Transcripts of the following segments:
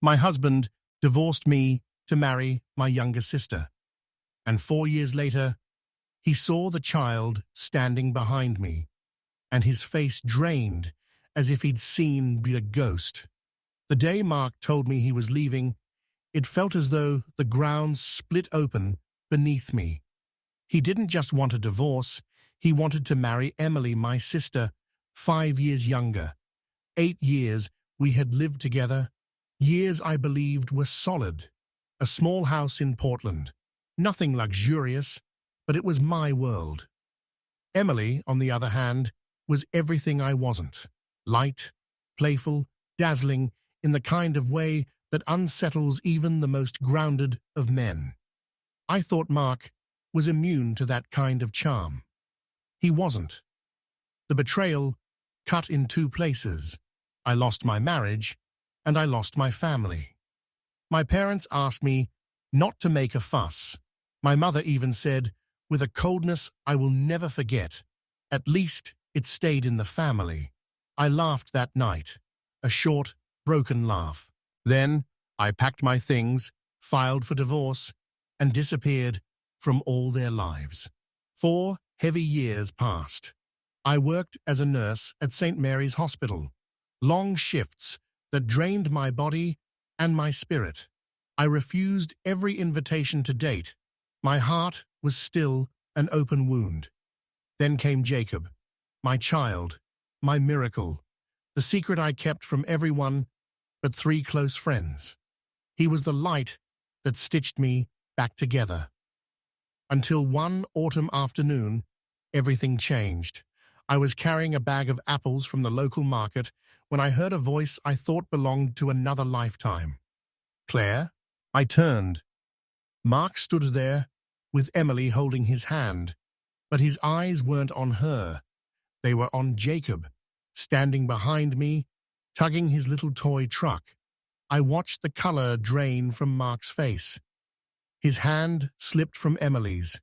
My husband divorced me to marry my younger sister, and 4 years later, he saw the child standing behind me, and his face drained as if he'd seen a ghost. The day Mark told me he was leaving, it felt as though the ground split open beneath me. He didn't just want a divorce, he wanted to marry Emily, my sister, 5 years younger. 8 years we had lived together, years I believed were solid. A small house in Portland, nothing luxurious, but it was my world. Emily, on the other hand, was everything I wasn't. Light, playful, dazzling, in the kind of way that unsettles even the most grounded of men. I thought Mark was immune to that kind of charm. He wasn't. The betrayal cut in two places. I lost my marriage, and I lost my family. My parents asked me not to make a fuss. My mother even said, with a coldness I will never forget, "At least it stayed in the family." I laughed that night, a short, broken laugh. Then I packed my things, filed for divorce, and disappeared from all their lives. 4 heavy years passed. I worked as a nurse at St. Mary's Hospital, long shifts that drained my body and my spirit. I refused every invitation to date. My heart was still an open wound. Then came Jacob, my child, my miracle, the secret I kept from everyone but 3 close friends. He was the light that stitched me back together. Until one autumn afternoon, everything changed. I was carrying a bag of apples from the local market when I heard a voice I thought belonged to another lifetime. "Claire?" I turned. Mark stood there, with Emily holding his hand, but his eyes weren't on her. They were on Jacob, standing behind me, tugging his little toy truck. I watched the color drain from Mark's face. His hand slipped from Emily's.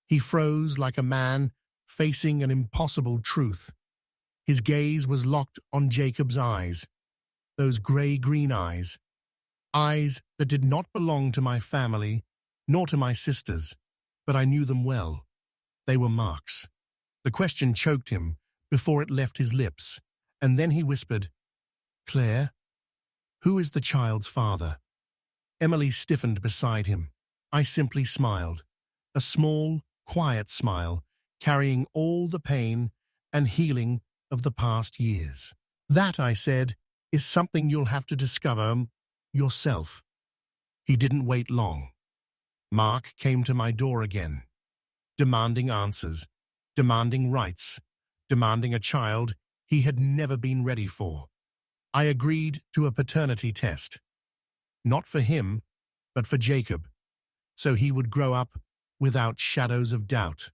He froze like a man facing an impossible truth. His gaze was locked on Jacob's eyes, those gray-green eyes that did not belong to my family, nor to my sisters, but I knew them well. They were Mark's. The question choked him before it left his lips, and then he whispered, "Claire, who is the child's father?" Emily stiffened beside him. I simply smiled, a small, quiet smile, carrying all the pain and healing of the past years. "That," I said, "is something you'll have to discover yourself." He didn't wait long. Mark came to my door again, demanding answers, demanding rights, demanding a child he had never been ready for. I agreed to a paternity test. Not for him, but for Jacob, so he would grow up without shadows of doubt.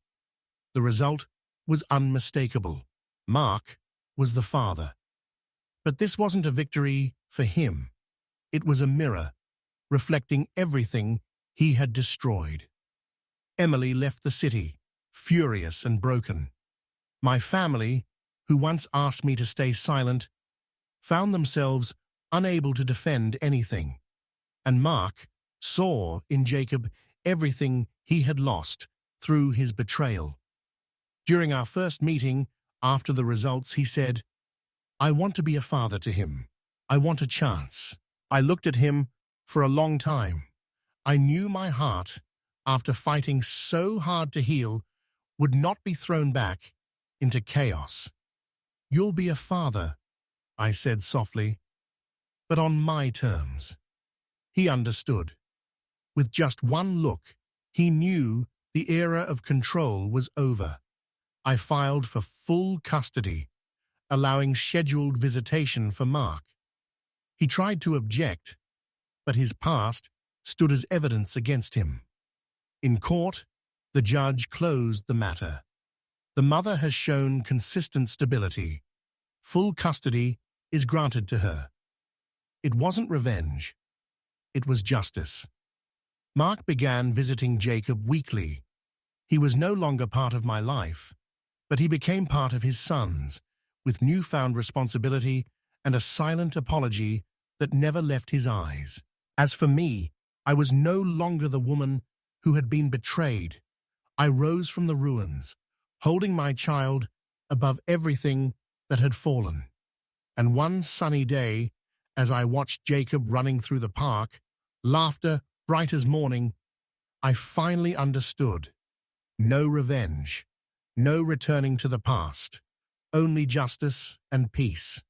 The result was unmistakable. Mark was the father. But this wasn't a victory for him. It was a mirror, reflecting everything he had destroyed. Emily left the city, furious and broken. My family, who once asked me to stay silent, found themselves unable to defend anything. And Mark saw in Jacob everything he had lost through his betrayal. During our first meeting, after the results, he said, "I want to be a father to him. I want a chance." I looked at him for a long time. I knew my heart, after fighting so hard to heal, would not be thrown back into chaos. "You'll be a father," I said softly, "but on my terms." He understood. With just one look, he knew the era of control was over. I filed for full custody, allowing scheduled visitation for Mark. He tried to object, but his past stood as evidence against him. In court, the judge closed the matter. The mother has shown consistent stability. Full custody is granted to her. It wasn't revenge. It was justice. Mark began visiting Jacob weekly. He was no longer part of my life, but he became part of his son's, with newfound responsibility and a silent apology that never left his eyes. As for me, I was no longer the woman who had been betrayed. I rose from the ruins, holding my child above everything that had fallen. And one sunny day, as I watched Jacob running through the park, laughter bright as morning, I finally understood. No revenge, no returning to the past, only justice and peace.